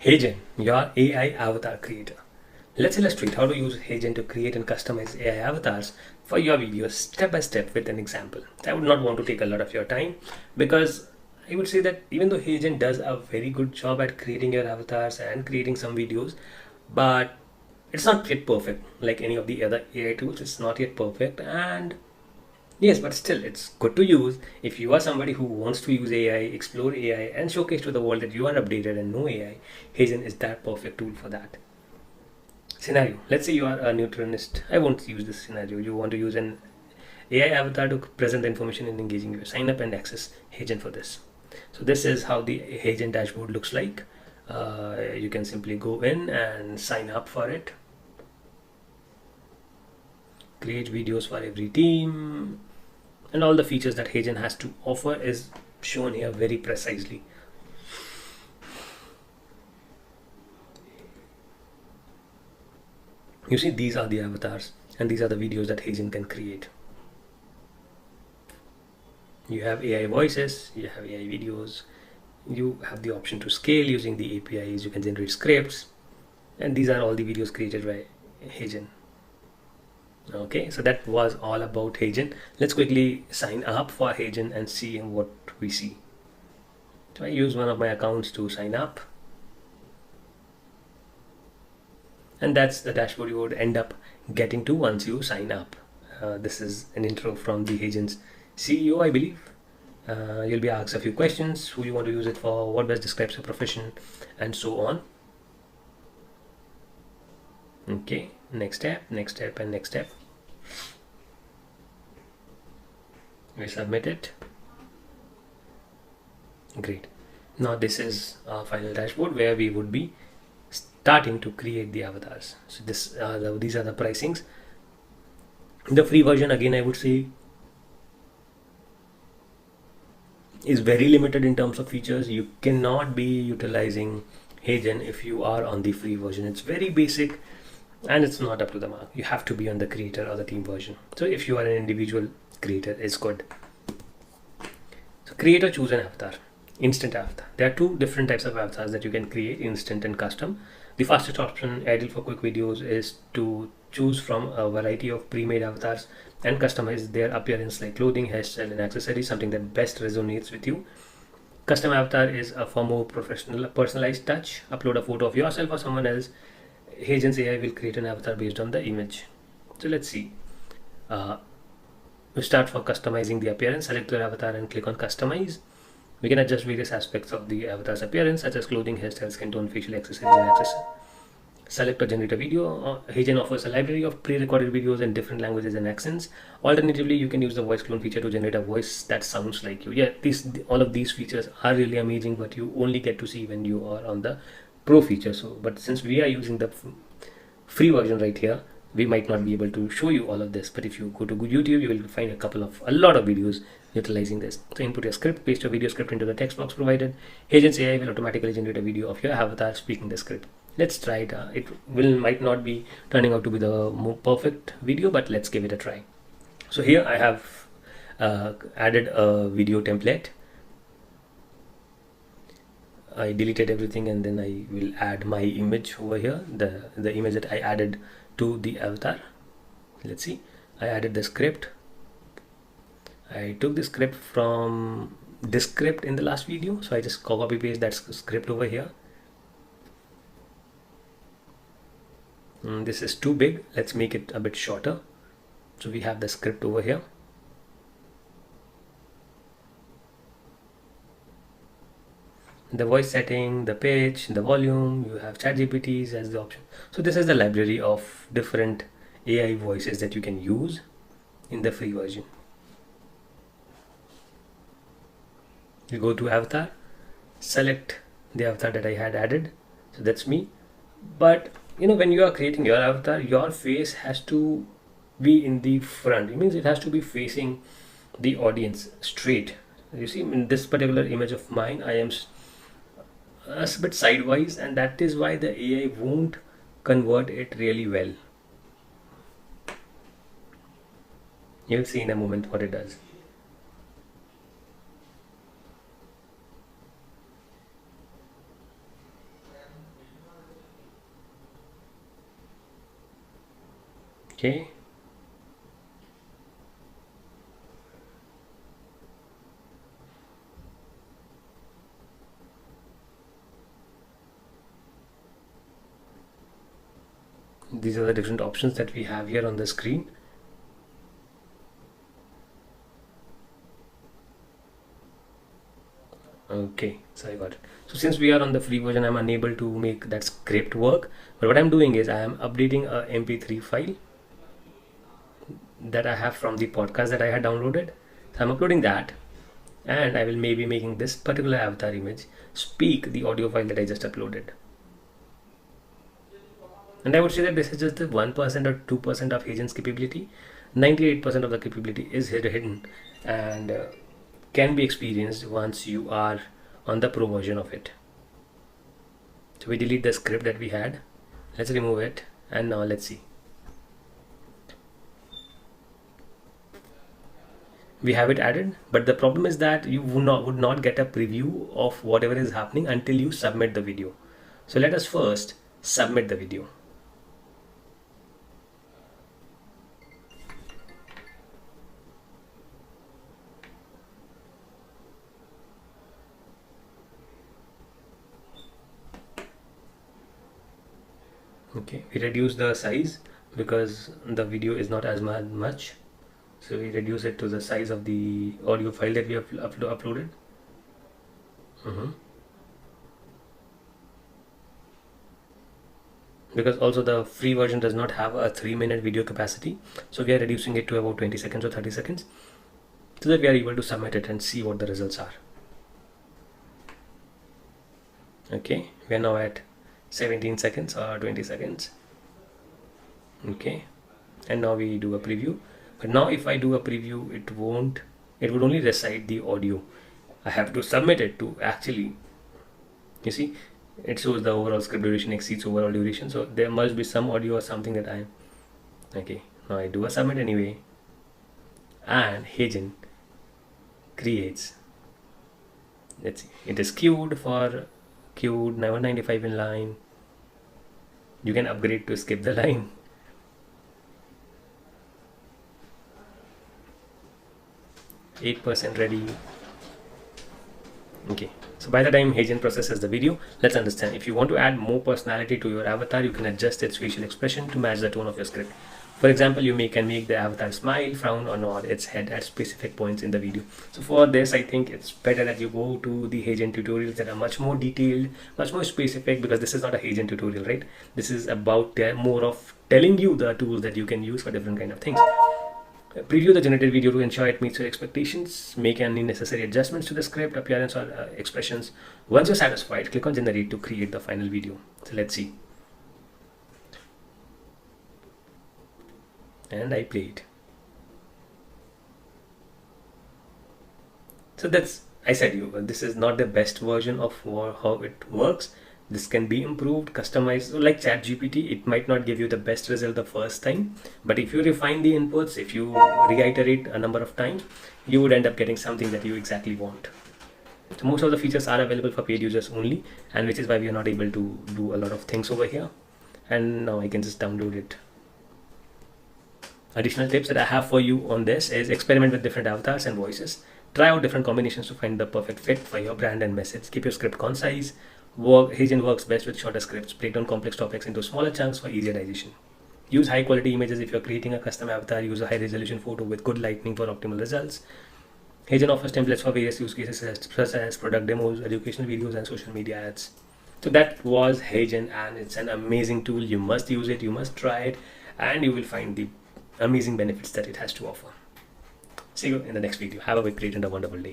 HeyGen, your AI avatar creator. Let's illustrate how to use HeyGen to create and customize AI avatars for your videos step by step with an example. I would not want to take a lot of your time because I would say that even though HeyGen does a very good job at creating your avatars and creating some videos, but it's not yet perfect like any of the other AI tools. It's not yet perfect, and yes, but still, it's good to use. If you are somebody who wants to use AI, explore AI, and showcase to the world that you are updated and know AI, HeyGen is that perfect tool for that. Scenario. Let's say you are a nutritionist. I won't use this scenario. You want to use an AI avatar to present the information in engaging you. Sign up and access HeyGen for this. So this is how the HeyGen dashboard looks like. You can simply go in and sign up for it. Create videos for every team, and all the features that HeyGen has to offer is shown here very precisely. You see, these are the avatars and these are the videos that HeyGen can create. You have AI voices, you have AI videos, you have the option to scale using the APIs, you can generate scripts, and these are all the videos created by HeyGen. Okay, so that was all about HeyGen. Let's quickly sign up for HeyGen and see what we see. So I use one of my accounts to sign up, and that's the dashboard you would end up getting to once you sign up. This is an intro from the HeyGen's CEO, I believe. You'll be asked a few questions: who you want to use it for, what best describes your profession, and so on. Okay, next step, and next step. We submit it. Great. Now this is our final dashboard where we would be starting to create the avatars. So these are the pricings. The free version, again, I would say, is very limited in terms of features. You cannot be utilizing HeyGen if you are on the free version. It's very basic and it's not up to the mark. You have to be on the creator or the team version. So if you are an individual creator, it's good. So create or choose an avatar. Instant avatar. There are two different types of avatars that you can create: instant and custom. The fastest option, ideal for quick videos, is to choose from a variety of pre-made avatars and customize their appearance like clothing, hairstyle, and accessories, something that best resonates with you. Custom avatar is a far more professional, personalized touch. Upload a photo of yourself or someone else. HeyGen's AI will create an avatar based on the image. So let's see. We start for customizing the appearance. Select your avatar and click on customize. We can adjust various aspects of the avatar's appearance, such as clothing, hairstyle, skin tone, facial accessories, and accessories. Select or generate a video. HeyGen offers a library of pre-recorded videos in different languages and accents. Alternatively, you can use the voice clone feature to generate a voice that sounds like you. Yeah, all of these features are really amazing, but you only get to see when you are on the pro feature. So, but since we are using the free version right here, we might not be able to show you all of this. But if you go to YouTube, you will find a lot of videos utilizing this. So input your script, paste your video script into the text box provided. HeyGen's AI will automatically generate a video of your avatar speaking the script. Let's try it. It might not be turning out to be the more perfect video, but let's give it a try. So here I have added a video template. I deleted everything and then I will add my image over here, the image that I added to the avatar. Let's see. I added the script. I took the script from this script in the last video, so I just copy paste that script over here. This is too big. Let's make it a bit shorter. So we have the script over here. The voice setting, the pitch, the volume, you have ChatGPTs as the option. So this is the library of different AI voices that you can use in the free version. You go to avatar, select the avatar that I had added. So that's me. But when you are creating your avatar, your face has to be in the front. It means it has to be facing the audience straight. You see, in this particular image of mine, I am a bit sidewise, and that is why the AI won't convert it really well. You'll see in a moment what it does. Okay. These are the different options that we have here on the screen. Okay, so I got it. So since we are on the free version, I'm unable to make that script work. But what I'm doing is I am updating a MP3 file that I have from the podcast that I had downloaded. So I'm uploading that, and I will maybe making this particular avatar image speak the audio file that I just uploaded. And I would say that this is just the 1% or 2% of HeyGen's capability. 98% of the capability is hidden and can be experienced once you are on the pro version of it. So we delete the script that we had. Let's remove it, and now let's see. We have it added, but the problem is that you would not get a preview of whatever is happening until you submit the video. So let us first submit the video. Okay, we reduce the size because the video is not as much, so we reduce it to the size of the audio file that we have uploaded. Because also the free version does not have a 3-minute video capacity, so we are reducing it to about 20 seconds or 30 seconds so that we are able to submit it and see what the results are. Okay, we are now at 17 seconds or 20 seconds. Okay, and now we do a preview. But now if I do a preview, it would only recite the audio. I have to submit it to actually, you see, it shows the overall script duration exceeds overall duration, so there must be some audio or something that I am. Okay, now I do a submit anyway, and HeyGen creates, let's see, it is queued 195 in line. You can upgrade to skip the line. %8 ready. Okay, so by the time HeyGen processes the video, let's understand. If you want to add more personality to your avatar, you can adjust its facial expression to match the tone of your script. For example, you can make the avatar smile, frown, or nod its head at specific points in the video. So for this, I think it's better that you go to the HeyGen tutorials that are much more detailed, much more specific, because this is not a HeyGen tutorial, right? This is about more of telling you the tools that you can use for different kind of things. Preview the generated video to ensure it meets your expectations. Make any necessary adjustments to the script, appearance, or expressions. Once you're satisfied, click on generate to create the final video. So let's see. And I play it. So that's, I said you, this is not the best version of how it works. This can be improved, customized. So like ChatGPT, it might not give you the best result the first time, but if you refine the inputs, if you reiterate a number of times, you would end up getting something that you exactly want. So most of the features are available for paid users only, and which is why we are not able to do a lot of things over here. And now I can just download it. Additional tips that I have for you on this is experiment with different avatars and voices. Try out different combinations to find the perfect fit for your brand and message. Keep your script concise. HeyGen works best with shorter scripts. Break down complex topics into smaller chunks for easier digestion. Use high quality images if you're creating a custom avatar. Use a high resolution photo with good lighting for optimal results. HeyGen offers templates for various use cases such as product demos, educational videos, and social media ads. So that was HeyGen, and it's an amazing tool. You must use it, you must try it, and you will find the amazing benefits that it has to offer. See you in the next video. Have a great and a wonderful day.